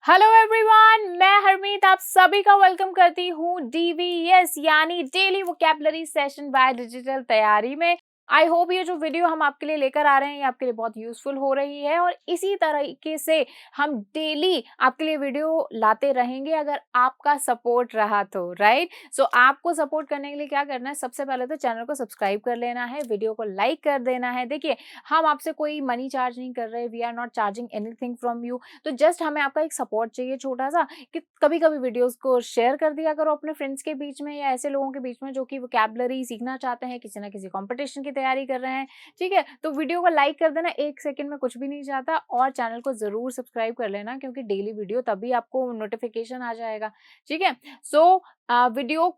Hello everyone, मैं हरमीत आप सभी का वेलकम करती हूँ डीवीएस यानी daily vocabulary session by digital Taiyari में। आई होप ये जो वीडियो हम आपके लिए लेकर आ रहे हैं ये आपके लिए बहुत यूजफुल हो रही है और इसी तरीके से हम डेली आपके लिए वीडियो लाते रहेंगे अगर आपका सपोर्ट रहा तो, राइट। सो आपको सपोर्ट करने के लिए क्या करना है, सबसे पहले तो चैनल को सब्सक्राइब कर लेना है, वीडियो को लाइक कर देना है। देखिए, हम आपसे कोई मनी चार्ज नहीं कर रहे, we are not charging anything from you. तो जस्ट हमें आपका एक सपोर्ट चाहिए छोटा सा, कि कभी कभी वीडियोस को शेयर कर दिया करो अपने फ्रेंड्स के बीच में या ऐसे लोगों के बीच में जो कि वोकैबुलरी सीखना चाहते हैं, किसी ना किसी कंपटीशन की तैयारी कर रहे हैं। ठीक है, तो वीडियो को लाइक कर देना, 1 सेकंड में कुछ भी नहीं जाता। और चैनल को जरूर सब्सक्राइब कर लेना क्योंकि डेली वीडियो तभी आपको नोटिफिकेशन आ जाएगा। ठीक है, सो वीडियो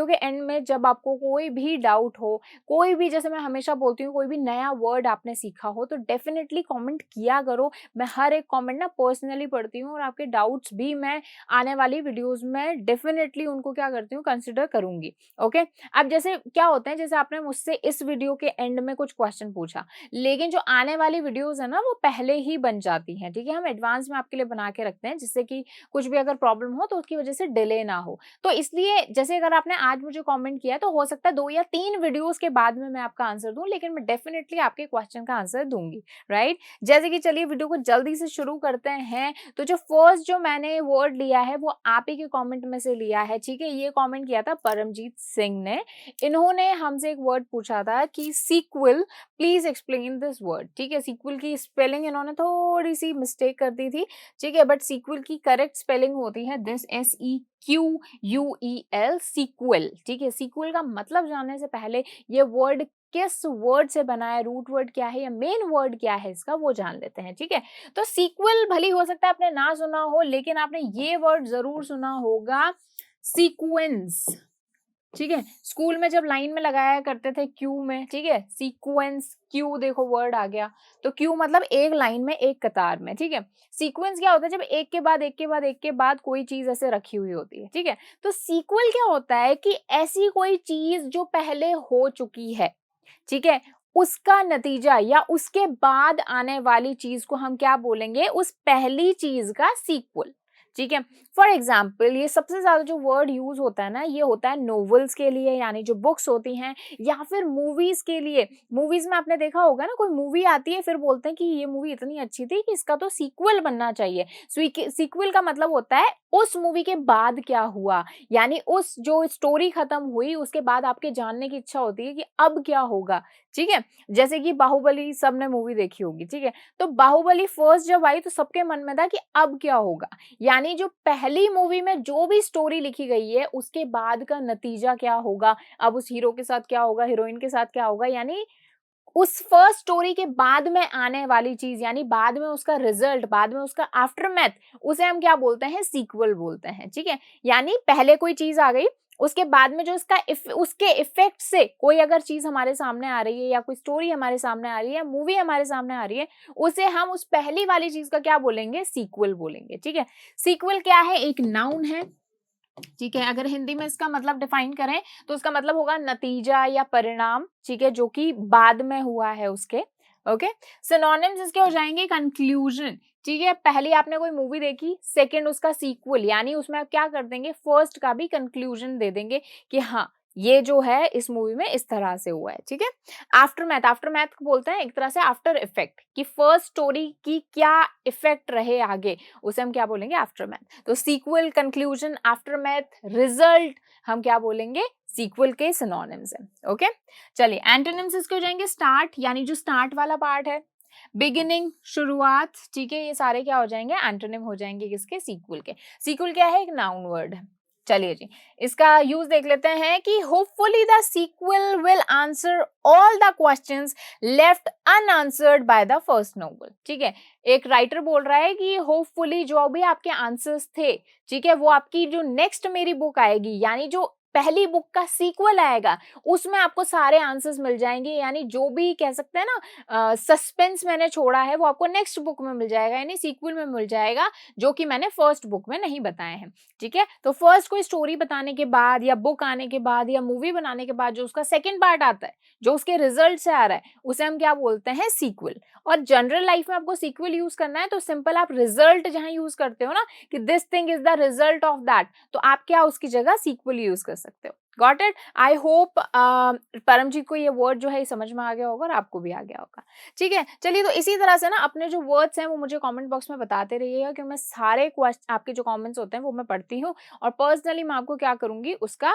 के एंड में जब आपको कोई भी डाउट हो, कोई भी, जैसे मैं हमेशा बोलती हूँ, कोई भी नया वर्ड आपने सीखा हो तो डेफिनेटली कमेंट किया करो। मैं हर एक कमेंट ना पर्सनली पढ़ती हूँ और आपके डाउट्स भी मैं आने वाली वीडियोस में डेफिनेटली उनको क्या करती हूँ, कंसिडर करूंगी। ओके, अब जैसे क्या होता है, जैसे आपने मुझसे इस वीडियो के एंड में कुछ क्वेश्चन पूछा, लेकिन जो आने वाली वीडियोस है ना वो पहले ही बन जाती हैं। ठीक है, हम एडवांस में आपके लिए बना के रखते हैं जिससे कि कुछ भी अगर प्रॉब्लम हो तो उसकी वजह से डिले ना हो। तो इसलिए जैसे अगर आपने आज मुझे कमेंट किया तो हो सकता है 2 या 3 वीडियोस के बाद में मैं आपका आंसर दूं, लेकिन मैं डेफिनेटली आपके क्वेश्चन का आंसर दूंगी, राइट। जैसे कि चलिए वीडियो को जल्दी से शुरू करते हैं। तो जो फर्स्ट जो मैंने वर्ड लिया है वो आप ही के कमेंट में से लिया है। ठीक है, ये कमेंट किया था परमजीत सिंह ने। इन्होंने हमसे एक वर्ड पूछा था कि sequel, please explain this word. ठीक है, सीक्वल की स्पेलिंग इन्होंने थोड़ी सी मिस्टेक कर दी थी। ठीक है, बट सीक्वल की करेक्ट स्पेलिंग होती है दिस SEQUEL, सीक्वल। ठीक है, सीक्वल का मतलब जानने से पहले ये वर्ड किस वर्ड से बना है, रूट वर्ड क्या है या मेन वर्ड क्या है इसका, वो जान लेते हैं। ठीक है, तो सीक्वल भली हो सकता है आपने ना सुना हो, लेकिन आपने ये वर्ड जरूर सुना होगा, सीक्वेंस। ठीक है, स्कूल में जब लाइन में लगाया करते थे क्यू में, ठीक है, सीक्वेंस, क्यू देखो वर्ड आ गया। तो क्यू मतलब एक लाइन में, एक कतार में। ठीक है, सीक्वेंस क्या होता है, जब एक के बाद एक के बाद एक के बाद कोई चीज ऐसे रखी हुई होती है। ठीक है, तो सीक्वल क्या होता है कि ऐसी कोई चीज जो पहले हो चुकी है, ठीक है, उसका नतीजा या उसके बाद आने वाली चीज को हम क्या बोलेंगे, उस पहली चीज का सीक्वल। ठीक है, फॉर एग्जाम्पल ये सबसे ज्यादा जो वर्ड यूज होता है ना, ये होता है नोवेल्स के लिए, यानी जो बुक्स होती हैं, या फिर मूवीज के लिए। मूवीज में आपने देखा होगा ना, कोई मूवी आती है फिर बोलते हैं कि ये मूवी इतनी अच्छी थी कि इसका तो सीक्वल बनना चाहिए। सीक्वल का मतलब होता है उस मूवी के बाद क्या हुआ, यानी उस जो स्टोरी खत्म हुई उसके बाद आपके जानने की इच्छा होती है कि अब क्या होगा। ठीक है, जैसे कि बाहुबली सबने मूवी देखी होगी। ठीक है, तो बाहुबली फर्स्ट जब आई तो सबके मन में था कि अब क्या होगा, यानी जो पहली मूवी में जो भी स्टोरी लिखी गई है उसके बाद का नतीजा क्या होगा, अब उस हीरो के साथ क्या होगा, हीरोइन के साथ क्या होगा, यानी उस फर्स्ट स्टोरी के बाद में आने वाली चीज, यानी बाद में उसका रिजल्ट, बाद में उसका आफ्टरमैथ, उसे हम क्या बोलते हैं, सीक्वल बोलते हैं। ठीक है, यानी पहले कोई चीज आ गई, उसके बाद में जो उसके इफेक्ट से कोई अगर चीज हमारे सामने आ रही है या कोई स्टोरी हमारे सामने आ रही है या मूवी हमारे सामने आ रही है, उसे हम उस पहली वाली चीज का क्या बोलेंगे, सीक्वल बोलेंगे। ठीक है, सीक्वल क्या है, एक नाउन है। ठीक है, अगर हिंदी में इसका मतलब डिफाइन करें तो इसका मतलब होगा नतीजा या परिणाम। ठीक है, जो कि बाद में हुआ है उसके। ओके, सिनोनिम्स इसके हो जाएंगे कंक्लूजन। ठीक है, पहली आपने कोई मूवी देखी, सेकंड उसका सीक्वल, यानी उसमें आप क्या कर देंगे, फर्स्ट का भी कंक्लूजन दे देंगे कि हाँ ये जो है इस मूवी में इस तरह से हुआ है। ठीक है, आफ्टरमैथ, आफ्टरमैथ को बोलते हैं एक तरह से आफ्टर इफेक्ट, कि फर्स्ट स्टोरी की क्या इफेक्ट रहे आगे, उसे हम क्या बोलेंगे, आफ्टरमैथ। तो सीक्वल, कंक्लूजन, आफ्टरमैथ, रिजल्ट, हम क्या बोलेंगे, सीक्वल के सिनोनिम्स हैं। ओके, चलिए एंटोनिम्स इसके हो जाएंगे स्टार्ट, यानी जो स्टार्ट वाला पार्ट है, बिगिनिंग, शुरुआत। ठीक है, ये सारे क्या हो जाएंगे, एंटोनिम हो जाएंगे किसके, सीक्वल के। सीक्वल क्या है, एक नाउन वर्ड है। चलिए जी, इसका यूज देख लेते हैं कि hopefully the sequel will answer all the questions left unanswered by the first novel. ठीक है, एक राइटर बोल रहा है कि होपफुली जो भी आपके आंसर्स थे, ठीक है, वो आपकी जो नेक्स्ट मेरी बुक आएगी, यानी जो पहली बुक का सीक्वल आएगा उसमें आपको सारे आंसर्स मिल जाएंगे, यानी जो भी कह सकते हैं ना सस्पेंस मैंने छोड़ा है वो आपको नेक्स्ट बुक में मिल जाएगा, यानी सीक्वल में मिल जाएगा, जो कि मैंने फर्स्ट बुक में नहीं बताए हैं। ठीक है, तो फर्स्ट कोई स्टोरी बताने के बाद या बुक आने के बाद या मूवी बनाने के बाद जो उसका सेकेंड पार्ट आता है, जो उसके रिजल्ट से आ रहा है, उसे हम क्या बोलते हैं, सीक्वल। और जनरल लाइफ में आपको सीक्वल यूज करना है तो सिंपल आप रिजल्ट जहां यूज करते हो ना कि this thing is the result of that, तो आप क्या उसकी जगह सीक्वल यूज कर सकते हो। Got it? I hope Paramjit को ये वर्ड जो है समझ में आ गया होगा और आपको भी आ गया होगा। ठीक है, चलिए तो इसी तरह से ना अपने जो वर्ड्स हैं वो मुझे कमेंट बॉक्स में बताते रहिएगा, क्योंकि मैं सारे क्वेश्चन आपके जो कमेंट्स होते हैं वो मैं पढ़ती हूँ, और पर्सनली मैं आपको क्या करूंगी उसका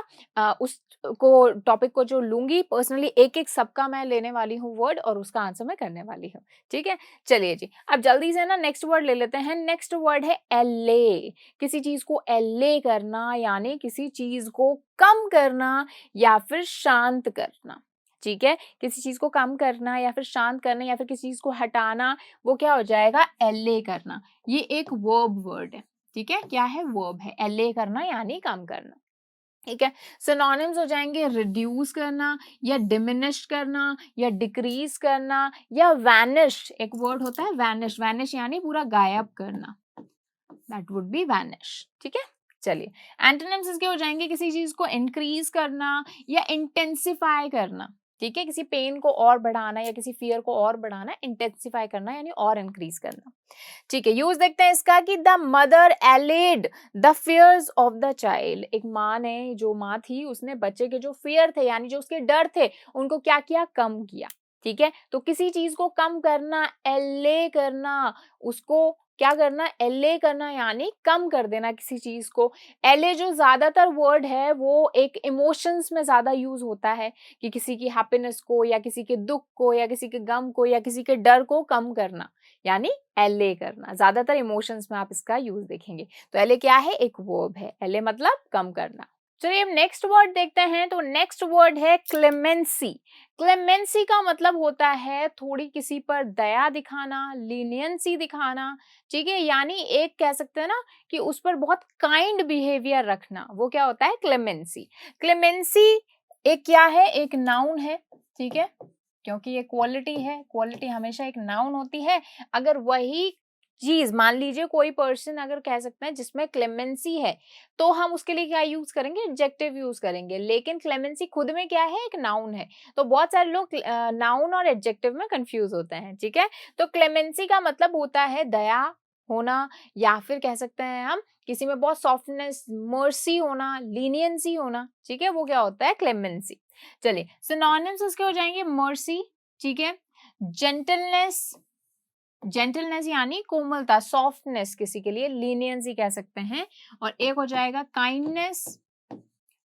उसको टॉपिक को जो लूंगी पर्सनली एक एक सबका मैं लेने वाली हूँ वर्ड और उसका आंसर मैं करने वाली हूँ। ठीक है, चलिए जी अब जल्दी से ना नेक्स्ट वर्ड ले लेते हैं। नेक्स्ट वर्ड है एले। किसी चीज को एले करना यानी किसी चीज को कम करना या फिर शांत करना। ठीक है, किसी चीज को कम करना या फिर शांत करना या फिर किसी चीज को हटाना, वो क्या हो जाएगा, एले करना। ये एक वर्ब वर्ड है। ठीक है, क्या है, वर्ब है, एले करना यानी कम करना। ठीक है, सिनोनिम्स हो जाएंगे रिड्यूस करना या डिमिनिश करना या डिक्रीज करना या वैनिश। एक वर्ड होता है वैनिश, वैनिश यानी पूरा गायब करना, दैट वुड बी वैनिश। ठीक है, चलिए एंटोनिम्स इसके हो जाएंगे किसी चीज को इंक्रीज करना या इंटेंसिफाई करना। ठीक है, किसी पेन को और बढ़ाना या किसी फियर को और बढ़ाना, इंटेंसिफाई करना यानी और इंक्रीज करना। ठीक है, यूज देखते हैं इसका कि the mother allayed the fears of the child. एक माँ ने, जो माँ थी उसने बच्चे के जो फियर थे यानी जो उसके डर थे उनको क्या किया, कम किया। ठीक है, तो किसी चीज को कम करना, एले करना, उसको क्या करना, एले करना यानी कम कर देना किसी चीज को। एले जो ज्यादातर वर्ड है वो एक इमोशंस में ज्यादा यूज होता है कि किसी की हैप्पीनेस को या किसी के दुख को या किसी के गम को या किसी के डर को कम करना, यानी एले करना। ज्यादातर इमोशंस में आप इसका यूज देखेंगे। तो एले क्या है, एक वर्ब है, एले मतलब कम करना। चलिए अब नेक्स्ट वर्ड देखते हैं। तो नेक्स्ट वर्ड है क्लेमेंसी। क्लेमेंसी का मतलब होता है थोड़ी किसी पर दया दिखाना, लीनियंसी दिखाना। ठीक है, यानी एक कह सकते हैं ना कि उस पर बहुत काइंड बिहेवियर रखना, वो क्या होता है, क्लेमेंसी। क्लेमेंसी एक क्या है, एक नाउन है। ठीक है, क्योंकि ये क्वालिटी है, क्वालिटी हमेशा एक नाउन होती है। अगर वही चीज, मान लीजिए कोई पर्सन अगर कह सकते हैं जिसमें क्लेमेंसी है, तो हम उसके लिए क्या यूज करेंगे, एडजेक्टिव यूज करेंगे। लेकिन क्लेमेंसी खुद में क्या है, एक नाउन है। तो बहुत सारे लोग नाउन और एडजेक्टिव में कंफ्यूज होते हैं। ठीक है, तो क्लेमेंसी का मतलब होता है दया होना, या फिर कह सकते हैं हम किसी में बहुत सॉफ्टनेस, मर्सी होना, लीनियंसी होना। ठीक है, वो क्या होता है, क्लेमेंसी। चलिए सिनोनिम्स उसके हो जाएंगे मर्सी। ठीक है, जेंटलनेस, जेंटलनेस यानी कोमलता, सॉफ्टनेस किसी के लिए, लीनियंसी कह सकते हैं। और एक हो जाएगा काइंडनेस।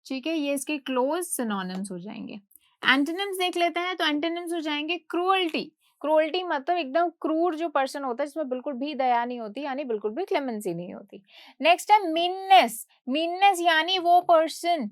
ठीक है, ये इसके क्लोज सिनोनिम्स हो जाएंगे। एंटोनिम्स देख लेते हैं। तो एंटोनिम्स हो जाएंगे क्रूअल्टी। क्रूअल्टी मतलब एकदम क्रूर जो पर्सन होता है जिसमें बिल्कुल भी दया नहीं होती, यानी बिल्कुल भी क्लेमेंसी नहीं होती। नेक्स्ट है मीननेस। मीननेस यानी वो पर्सन,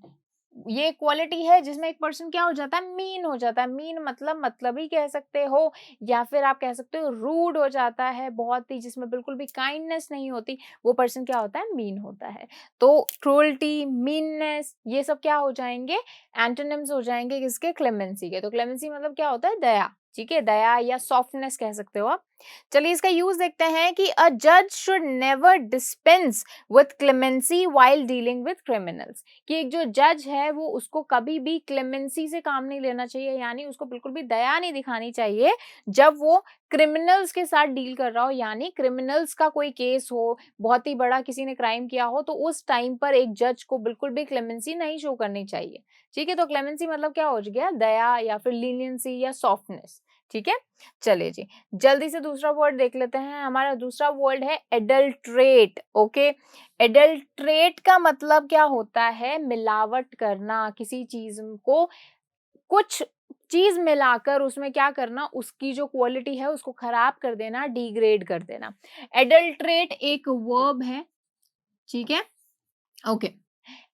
ये क्वालिटी है जिसमें एक पर्सन क्या हो जाता है, मीन हो जाता है। मीन मतलब ही कह सकते हो, या फिर आप कह सकते हो रूड हो जाता है बहुत ही, जिसमें बिल्कुल भी काइंडनेस नहीं होती, वो पर्सन क्या होता है, मीन होता है। तो क्रूअल्टी, मीननेस, ये सब क्या हो जाएंगे, एंटोनिम्स हो जाएंगे किसके, क्लेमेंसी के। तो क्लेमेंसी मतलब क्या होता है, दया। ठीक है, दया या सॉफ्टनेस कह सकते हो आप। चलिए इसका यूज देखते हैं कि अ जज should never dispense with clemency while dealing with criminals. कि एक जो जज है वो, उसको कभी भी क्लेमेंसी से काम नहीं लेना चाहिए, यानी उसको बिल्कुल भी दया नहीं दिखानी चाहिए जब वो क्रिमिनल्स के साथ डील कर रहा हो। यानी क्रिमिनल्स का कोई केस हो, बहुत ही बड़ा किसी ने क्राइम किया हो, तो उस टाइम पर एक जज को बिल्कुल भी क्लेमेंसी नहीं शो करनी चाहिए। ठीक है, तो क्लेमेंसी मतलब क्या हो गया, दया या फिर लीनियंसी या सॉफ्टनेस। ठीक है, चलिए जी जल्दी से दूसरा वर्ड देख लेते हैं। हमारा दूसरा वर्ड है एडल्ट्रेट। ओके, एडल्ट्रेट का मतलब क्या होता है, मिलावट करना, किसी चीज को कुछ चीज मिलाकर उसमें क्या करना, उसकी जो क्वालिटी है उसको खराब कर देना, डिग्रेड कर देना। एडल्ट्रेट एक वर्ब है। ठीक है, ओके।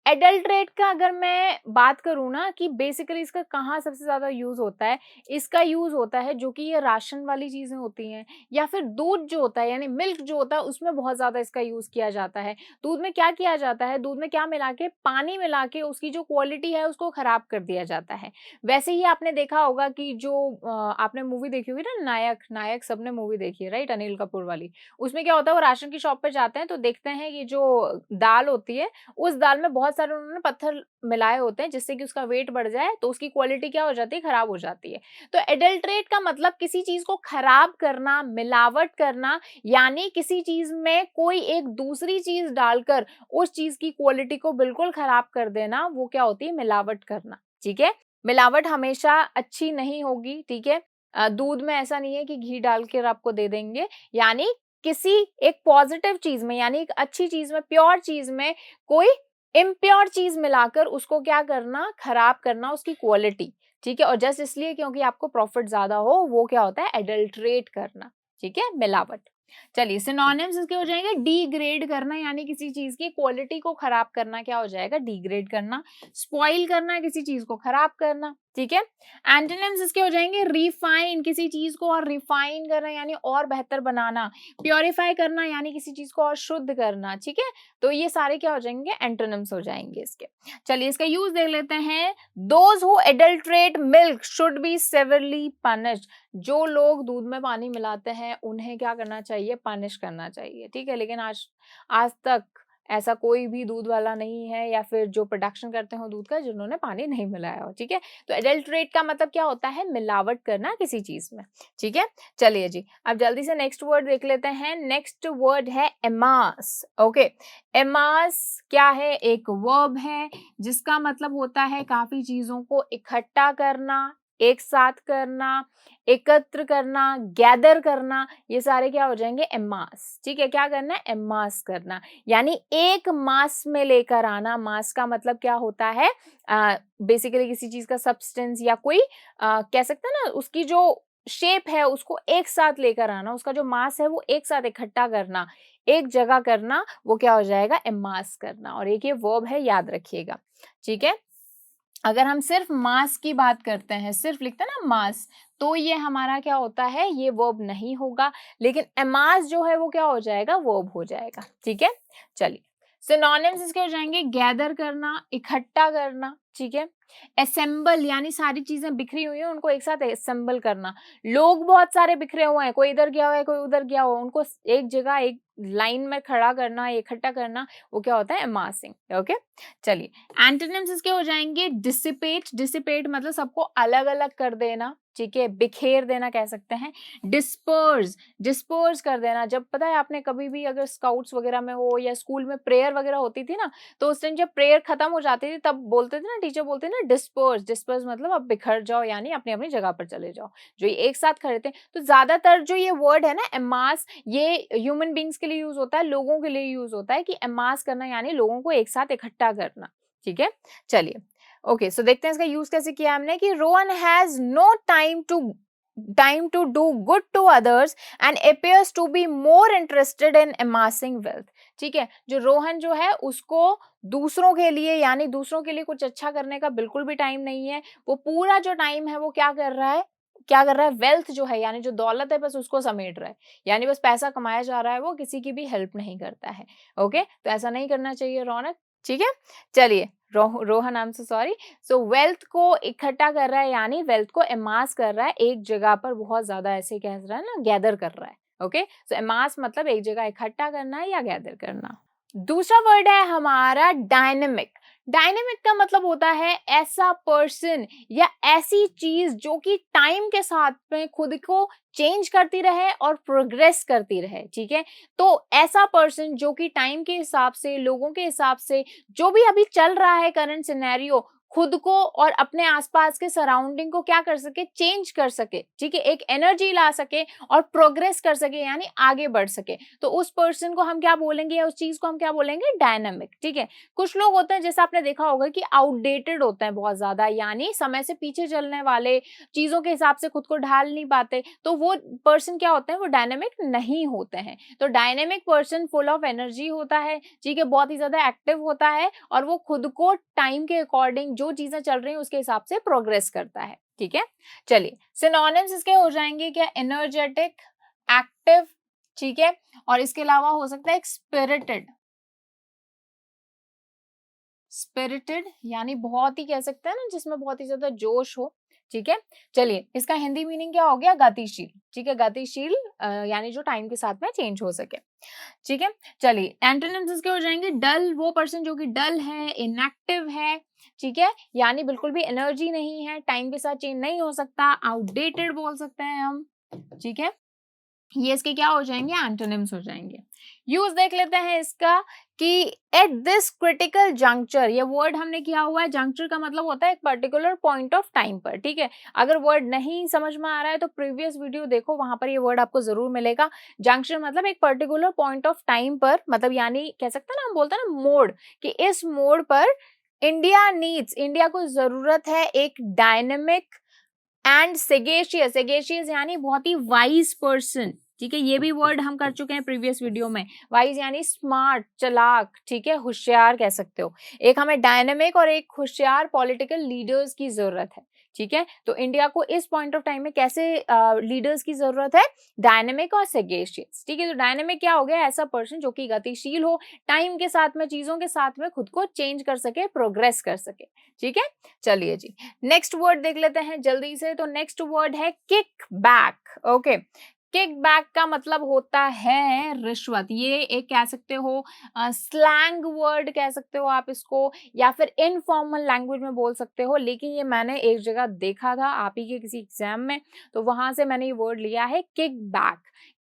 एडल्ट्रेट का अगर मैं बात करूँ ना कि बेसिकली इसका कहाँ सबसे ज़्यादा यूज़ होता है, इसका यूज़ होता है जो कि ये राशन वाली चीज़ें होती हैं या फिर दूध जो होता है यानी मिल्क जो होता है उसमें बहुत ज़्यादा इसका यूज़ किया जाता है। दूध में क्या किया जाता है, दूध में क्या मिला के, पानी मिला के उसकी जो क्वालिटी है उसको खराब कर दिया जाता है। वैसे ही आपने देखा होगा कि जो आपने मूवी देखी होगी ना नायक, नायक सबने मूवी देखी है राइट? अनिल कपूर वाली। उसमें क्या होता है वो राशन की शॉप पे जाते हैं तो देखते हैं ये जो दाल होती है उस दाल में बहुत सारे उन्होंने पत्थर मिलाए होते हैं जिससे कि उसका वेट बढ़ जाए तो उसकी क्वालिटी क्या हो जाती है, खराब हो जाती है। तो एडल्ट्रेट का मतलब किसी चीज को खराब करना, मिलावट करना, यानी किसी चीज में कोई एक दूसरी चीज डालकर उस चीज की क्वालिटी को बिल्कुल खराब कर देना, वो क्या होती है, मिलावट करना। ठीक है, मिलावट हमेशा अच्छी नहीं होगी। ठीक है, दूध में ऐसा नहीं है कि घी डाल कर आपको दे देंगे, यानी किसी एक पॉजिटिव चीज में यानी एक अच्छी चीज में, प्योर चीज में कोई इम्प्योर चीज मिलाकर उसको क्या करना, खराब करना उसकी क्वालिटी। ठीक है, और जस्ट इसलिए क्योंकि आपको प्रॉफिट ज्यादा हो, वो क्या होता है, एडल्ट्रेट करना। ठीक है, मिलावट। चलिए सिनोनिम्स इसके हो जाएंगे डिग्रेड करना, यानी किसी चीज की क्वालिटी को खराब करना क्या हो जाएगा, डिग्रेड करना। स्पॉइल करना, किसी चीज को खराब करना। ठीक है, एंटोनिम्स इसके हो जाएंगे रिफाइन, किसी चीज को और रिफाइन करना यानी और बेहतर बनाना। प्योरीफाई करना यानी किसी चीज को और शुद्ध करना। ठीक है, तो ये सारे क्या हो जाएंगे, एंटोनिम्स हो जाएंगे इसके। चलिए इसका यूज देख लेते हैं। Those who adulterate milk should be severally punished, जो लोग दूध में पानी मिलाते हैं उन्हें क्या करना चाहिए, पनिश करना चाहिए। ठीक है, लेकिन आज आज तक ऐसा कोई भी दूध वाला नहीं है या फिर जो प्रोडक्शन करते हो दूध का जिन्होंने पानी नहीं मिलाया हो। ठीक है, तो एडल्ट्रेट का मतलब क्या होता है, मिलावट करना किसी चीज में। ठीक है, चलिए जी अब जल्दी से नेक्स्ट वर्ड देख लेते हैं। नेक्स्ट वर्ड है एमास। ओके, एमास क्या है, एक वर्ब है जिसका मतलब होता है काफी चीजों को इकट्ठा करना, एक साथ करना, एकत्र करना, गैदर करना, ये सारे क्या हो जाएंगे, एमास। ठीक है, क्या करना है, एमास करना, यानी एक मास में लेकर आना। मास का मतलब क्या होता है, बेसिकली किसी चीज का सब्सटेंस या कोई कह सकते हैं ना उसकी जो शेप है उसको एक साथ लेकर आना, उसका जो मास है वो एक साथ इकट्ठा करना, एक जगह करना, वो क्या हो जाएगा, एमास करना। और एक ये वर्ब है, याद रखिएगा। ठीक है, अगर हम सिर्फ मास की बात करते हैं, सिर्फ लिखते हैं ना मास, तो ये हमारा क्या होता है, ये वर्ब नहीं होगा, लेकिन एमास जो है वो क्या हो जाएगा, वर्ब हो जाएगा। ठीक है, चलिए सिनोनिम्स इसके हो जाएंगे गैदर करना, इकट्ठा करना। ठीक है, असेंबल यानी सारी चीजें बिखरी हुई हैं उनको एक साथ असेंबल करना। लोग बहुत सारे बिखरे हुए हैं, कोई इधर गया हुआ है कोई उधर गया हुआ है, उनको एक जगह एक लाइन में खड़ा करना, इकट्ठा करना, वो क्या होता है, अमासिंग। ओके, चलिए एंटोनिम्स इसके हो जाएंगे डिसिपेट। डिसिपेट मतलब सबको अलग अलग कर देना। ठीक है, बिखेर देना कह सकते हैं। डिस्पर्स, डिस्पर्स कर देना। जब पता है आपने कभी भी अगर स्काउट्स वगैरह में हो या स्कूल में प्रेयर वगैरह होती थी ना, तो उस दिन जब प्रेयर खत्म हो जाती थी तब बोलते थे ना, टीचर बोलते थे ना डिस्पर्स। डिस्पर्स मतलब अब बिखर जाओ, यानी अपनी अपनी जगह पर चले जाओ। जो ये एक साथ खड़े थे, तो ज्यादातर जो ये वर्ड है ना एमास, ये ह्यूमन बींग्स के लिए यूज होता है, लोगों के लिए यूज होता है कि एमास करना यानी लोगों को एक साथ इकट्ठा करना। ठीक है, चलिए ओके सो देखते हैं इसका यूज कैसे किया हमने कि Rohan has no time to do good to others and appears to be more interested in amassing wealth। ठीक है, जो रोहन जो है उसको दूसरों के लिए यानी दूसरों के लिए कुछ अच्छा करने का बिल्कुल भी टाइम नहीं है। वो पूरा जो टाइम है वो क्या कर रहा है, क्या कर रहा है, वेल्थ जो है यानी जो दौलत है बस उसको समेट रहा है, यानी बस पैसा कमाया जा रहा है, वो किसी की भी हेल्प नहीं करता है। ओके, तो ऐसा नहीं करना चाहिए रौनक। ठीक है, चलिए Rohan, I am so sorry. So wealth को इकट्ठा कर रहा है यानी वेल्थ को एमास कर रहा है, एक जगह पर बहुत ज्यादा ऐसे कह रहा है ना, गैदर कर रहा है। ओके, सो एमास मतलब एक जगह इकट्ठा करना है या गैदर करना। दूसरा वर्ड है हमारा डायनेमिक। डायनेमिक का मतलब होता है ऐसा पर्सन या ऐसी चीज जो कि टाइम के साथ में खुद को चेंज करती रहे और प्रोग्रेस करती रहे। ठीक है, तो ऐसा पर्सन जो कि टाइम के हिसाब से, लोगों के हिसाब से, जो भी अभी चल रहा है करंट सिनेरियो, खुद को और अपने आसपास के सराउंडिंग को क्या कर सके, चेंज कर सके, ठीक है, एक एनर्जी ला सके और प्रोग्रेस कर सके, यानी आगे बढ़ सके, तो उस पर्सन को हम क्या बोलेंगे या उस चीज को हम क्या बोलेंगे, डायनामिक। ठीक है, कुछ लोग होते हैं जैसे आपने देखा होगा कि आउटडेटेड होते हैं बहुत ज्यादा, यानी समय से पीछे चलने वाले, चीजों के हिसाब से खुद को ढाल नहीं पाते, तो वो पर्सन क्या होते हैं, वो डायनामिक नहीं होते हैं। तो dynamic person full of energy होता है, ठीक है, बहुत ही ज्यादा एक्टिव होता है और वो खुद को टाइम के अकॉर्डिंग जो चीजें चल रही हैं उसके हिसाब से प्रोग्रेस करता है। ठीक है, चलिए सिनोनिम्स इसके हो जाएंगे क्या, एनर्जेटिक, एक्टिव, ठीक है, और इसके अलावा हो सकता है एक स्पिरिटेड। स्पिरिटेड यानी बहुत ही कह सकते हैं ना जिसमें बहुत ही ज्यादा जोश हो। ठीक है, चलिए इसका हिंदी मीनिंग क्या हो गया, गतिशील। ठीक है, गतिशील यानी जो टाइम के साथ में चेंज हो सके। ठीक है, चलिए एंटोनिम्स इसके हो जाएंगे, डल, वो पर्सन जो कि डल है, इनएक्टिव है, ठीक है, यानी बिल्कुल भी एनर्जी नहीं है, टाइम के साथ चेंज नहीं हो सकता, आउटडेटेड बोल सकते हैं हम। ठीक है, ये इसके क्या हो जाएंगे, एंटोनिम्स हो जाएंगे। यूज देख लेते हैं इसका कि एट दिस क्रिटिकल जंक्चर, ये वर्ड हमने किया हुआ है, जंक्चर का मतलब होता है एक पर्टिकुलर पॉइंट ऑफ टाइम पर। ठीक है, अगर वर्ड नहीं समझ में आ रहा है तो प्रीवियस वीडियो देखो, वहां पर ये वर्ड आपको जरूर मिलेगा। जंक्शन मतलब एक पर्टिकुलर पॉइंट ऑफ टाइम पर, मतलब यानी कह सकते हैं ना, हम बोलते हैं ना मोड़, कि इस मोड़ पर इंडिया नीड्स, इंडिया को जरूरत है एक डायनेमिक एंड सेगेशियस, सेगेशियस यानी बहुत ही वाइज पर्सन। ठीक है, ये भी वर्ड हम कर चुके हैं प्रीवियस वीडियो में। वाइज यानी स्मार्ट, चालाक, ठीक है, होशियार कह सकते हो। एक हमें डायनेमिक और एक होशियार पॉलिटिकल लीडर्स की जरूरत है। ठीक है, तो इंडिया को इस पॉइंट ऑफ टाइम में कैसे लीडर्स की जरूरत है, डायनेमिक और सेगेशियस। ठीक है, तो डायनेमिक क्या हो गया, ऐसा पर्सन जो कि गतिशील हो, टाइम के साथ में, चीजों के साथ में खुद को चेंज कर सके, प्रोग्रेस कर सके। ठीक है, चलिए जी नेक्स्ट वर्ड देख लेते हैं जल्दी से। तो नेक्स्ट वर्ड है kick back. Okay, kick back का मतलब होता है रिश्वत। ये एक कह सकते हो स्लैंग वर्ड कह सकते हो आप इसको, या फिर इनफॉर्मल लैंग्वेज में बोल सकते हो, लेकिन ये मैंने एक जगह देखा था आप ही के किसी एग्जाम में, तो वहां से मैंने ये वर्ड लिया है किक बैक।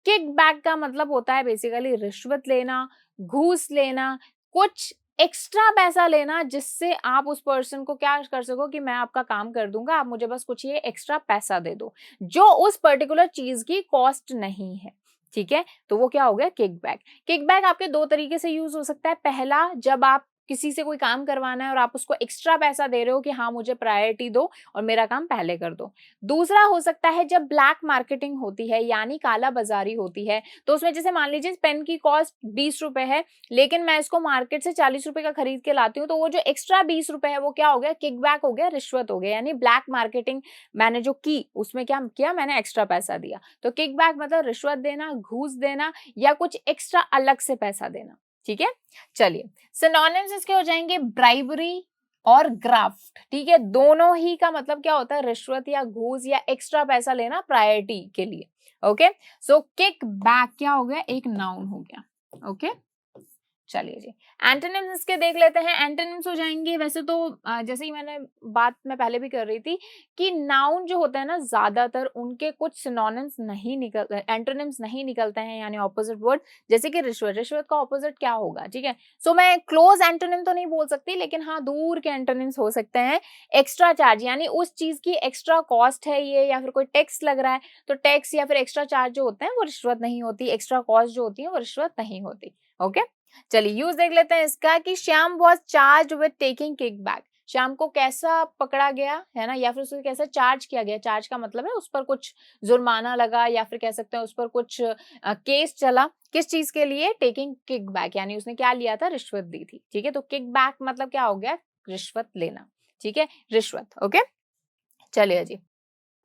किक बैक का मतलब होता है बेसिकली रिश्वत लेना, घूस लेना, कुछ एक्स्ट्रा पैसा लेना, जिससे आप उस पर्सन को क्या कर सको कि मैं आपका काम कर दूंगा, आप मुझे बस कुछ ये एक्स्ट्रा पैसा दे दो, जो उस पर्टिकुलर चीज की कॉस्ट नहीं है। ठीक है, तो वो क्या हो गया, किकबैक। किकबैक आपके दो तरीके से यूज हो सकता है। पहला, जब आप किसी से कोई काम करवाना है और आप उसको एक्स्ट्रा पैसा दे रहे हो कि हाँ मुझे प्रायोरिटी दो और मेरा काम पहले कर दो। दूसरा हो सकता है जब ब्लैक मार्केटिंग होती है, यानी काला बाजारी होती है, तो उसमें जैसे मान लीजिए पेन की कॉस्ट 20 रुपए है, लेकिन मैं इसको मार्केट से 40 रुपए का खरीद के लाती हूँ, तो वो जो एक्स्ट्रा 20 रुपए है वो क्या हो गया, किकबैक हो गया, रिश्वत हो गया, यानी ब्लैक मार्केटिंग मैंने जो की उसमें क्या किया, मैंने एक्स्ट्रा पैसा दिया। तो किकबैक मतलब रिश्वत देना, घूस देना, या कुछ एक्स्ट्रा अलग से पैसा देना। ठीक है, चलिए सिनोनिम्स इसके हो जाएंगे ब्राइबरी और ग्राफ्ट। ठीक है, दोनों ही का मतलब क्या होता है, रिश्वत या घूस या एक्स्ट्रा पैसा लेना प्रायोरिटी के लिए। ओके, सो किक बैक क्या हो गया, एक नाउन हो गया। ओके, चलिए जी एंटोनिम्स इसके देख लेते हैं। एंटोनिम्स हो जाएंगे, वैसे तो जैसे ही मैंने बात मैं पहले भी कर रही थी कि नाउन जो होता है ना, ज्यादातर उनके कुछ सिनोनिम्स नहीं निकल, एंटोनिम्स नहीं निकलते हैं, यानी ऑपोजिट वर्ड। जैसे कि रिश्वत, रिश्वत का ऑपोजिट क्या होगा, ठीक है, सो मैं क्लोज एंटोनिम तो नहीं बोल सकती, लेकिन हाँ दूर के एंटोनिम्स हो सकते हैं। एक्स्ट्रा चार्ज यानी उस चीज की एक्स्ट्रा कॉस्ट है ये, या फिर कोई टैक्स लग रहा है, तो टैक्स या फिर एक्स्ट्रा चार्ज जो होते हैं वो रिश्वत नहीं होती, एक्स्ट्रा कॉस्ट जो होती है वो रिश्वत नहीं होती। ओके, चलिए यूज देख लेते हैं इसका कि Shyam was charge with taking kick back. Shyam को कैसा पकड़ा गया है ना, या फिर उसे कैसा चार्ज किया गया, चार्ज का मतलब है उस पर कुछ जुर्माना लगा, या फिर कह सकते हैं उस पर कुछ केस चला, किस चीज के लिए, टेकिंग किक बैक, यानी उसने क्या लिया था, रिश्वत दी थी। ठीक है, तो किक बैक मतलब क्या हो गया, रिश्वत लेना। ठीक है, रिश्वत। ओके, चलिए जी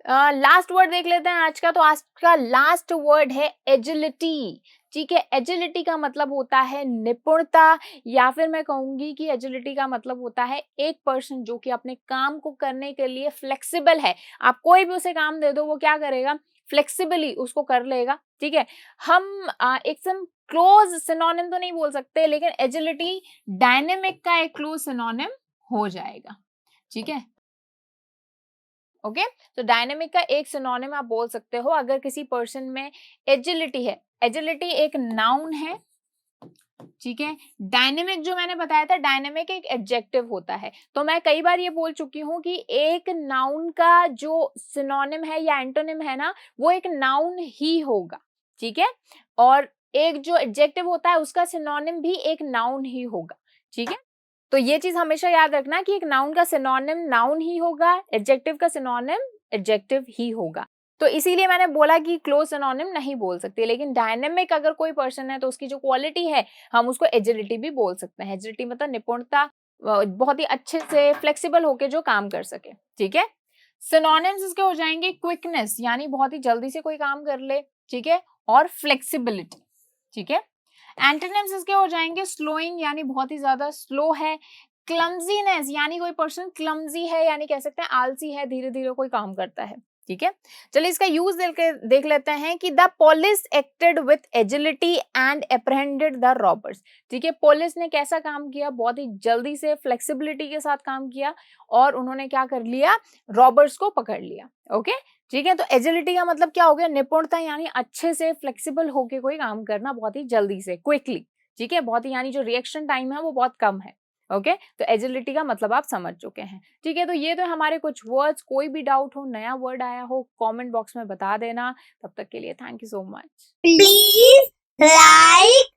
लास्ट वर्ड देख लेते हैं आज का। तो आज का लास्ट वर्ड है एजिलिटी। ठीक है, एजिलिटी का मतलब होता है निपुणता, या फिर मैं कहूंगी कि एजिलिटी का मतलब होता है एक पर्सन जो कि अपने काम को करने के लिए फ्लेक्सिबल है। आप कोई भी उसे काम दे दो, वो क्या करेगा, फ्लेक्सिबली उसको कर लेगा। ठीक है, हम एकदम क्लोज सिनोनिम तो नहीं बोल सकते, लेकिन एजिलिटी डायनेमिक का एक क्लोज सिनोनिम हो जाएगा। ठीक है, ओके, तो डायनेमिक का एक सिनोनिम आप बोल सकते हो अगर किसी पर्सन में एजिलिटी है। एजिलिटी एक नाउन है, ठीक है। डायनेमिक जो मैंने बताया था, डायनेमिक एक एडजेक्टिव होता है। तो मैं कई बार ये बोल चुकी हूँ कि एक नाउन का जो सिनोनिम है या एंटोनिम है ना, वो एक नाउन ही होगा, ठीक है। और एक जो एडजेक्टिव होता है उसका सिनोनिम भी एक नाउन ही होगा, ठीक है। तो ये चीज हमेशा याद रखना कि एक नाउन का सिनोनिम नाउन ही होगा, एडजेक्टिव का सिनोनिम एडजेक्टिव ही होगा। तो इसीलिए मैंने बोला कि क्लोज सिनोनिम नहीं बोल सकते, लेकिन डायनेमिक अगर कोई पर्सन है तो उसकी जो क्वालिटी है हम उसको एजिलिटी भी बोल सकते हैं। एजिलिटी मतलब निपुणता, बहुत ही अच्छे से फ्लेक्सिबल होके जो काम कर सके, ठीक है। सिनोनिम्स इसके हो जाएंगे क्विकनेस, यानी बहुत ही जल्दी से कोई काम कर ले, ठीक है, और फ्लेक्सिबिलिटी, ठीक है। एंटोनिम्स इसके हो जाएंगे स्लोइंग, यानी बहुत ही ज्यादा स्लो है। क्लमजीनेस, यानी कोई पर्सन क्लमजी है, यानी कह सकते हैं आलसी है, धीरे धीरे कोई काम करता है, ठीक है। चलिए इसका यूज देख लेते हैं कि the police acted with agility and apprehended the robbers. ठीक है, पुलिस ने कैसा काम किया, बहुत ही जल्दी से फ्लेक्सिबिलिटी के साथ काम किया और उन्होंने क्या कर लिया, रॉबर्स को पकड़ लिया। ओके, ठीक है। तो एजिलिटी का मतलब क्या हो गया, निपुणता, यानी अच्छे से फ्लेक्सिबल होके कोई काम करना बहुत ही जल्दी से, क्विकली, ठीक है, बहुत ही, यानी जो रिएक्शन टाइम है वो बहुत कम है। ओके, तो एजिलिटी का मतलब आप समझ चुके हैं, ठीक है। तो ये तो हमारे कुछ वर्ड्स, कोई भी डाउट हो, नया वर्ड आया हो, कमेंट बॉक्स में बता देना। तब तक के लिए thank you so much. Please like